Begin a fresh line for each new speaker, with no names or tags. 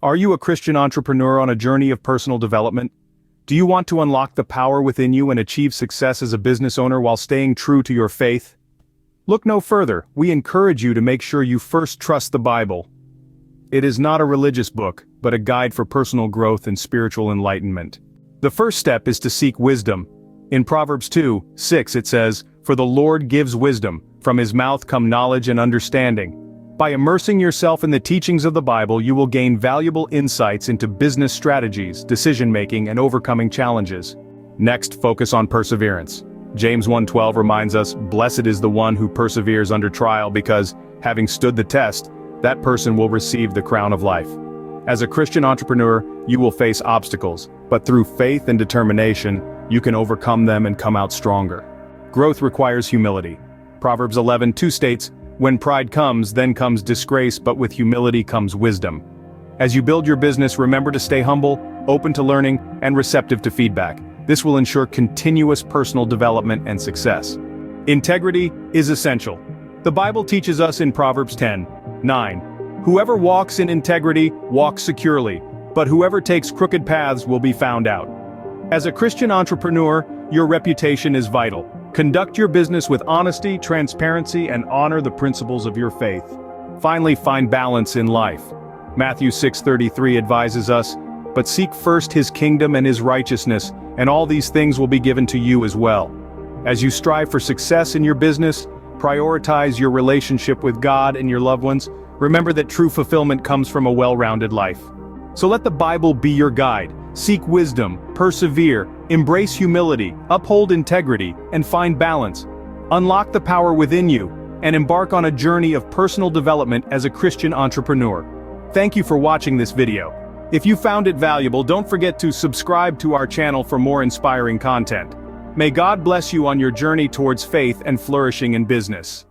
Are you a Christian entrepreneur on a journey of personal development? Do you want to unlock the power within you and achieve success as a business owner while staying true to your faith? Look no further. We encourage you to make sure you first trust the Bible. It is not a religious book, but a guide for personal growth and spiritual enlightenment. The first step is to seek wisdom. In Proverbs 2:6 it says, "For the Lord gives wisdom, from his mouth come knowledge and understanding." By immersing yourself in the teachings of the Bible, you will gain valuable insights into business strategies, decision-making, and overcoming challenges. Next, focus on perseverance. James 1:12 reminds us, "Blessed is the one who perseveres under trial because, having stood the test, that person will receive the crown of life." As a Christian entrepreneur, you will face obstacles, but through faith and determination, you can overcome them and come out stronger. Growth requires humility. Proverbs 11:2 states, "When pride comes, then comes disgrace, but with humility comes wisdom." As you build your business, remember to stay humble, open to learning, and receptive to feedback. This will ensure continuous personal development and success. Integrity is essential. The Bible teaches us in Proverbs 10:9, "Whoever walks in integrity walks securely, but whoever takes crooked paths will be found out." As a Christian entrepreneur, your reputation is vital. Conduct your business with honesty, transparency, and honor the principles of your faith. Finally, find balance in life. Matthew 6:33 advises us, "But seek first his kingdom and his righteousness, and all these things will be given to you as well." As you strive for success in your business, prioritize your relationship with God and your loved ones. Remember that true fulfillment comes from a well-rounded life. So let the Bible be your guide. Seek wisdom, persevere, embrace humility, uphold integrity, and find balance. Unlock the power within you, and embark on a journey of personal development as a Christian entrepreneur. Thank you for watching this video. If you found it valuable, don't forget to subscribe to our channel for more inspiring content. May God bless you on your journey towards faith and flourishing in business.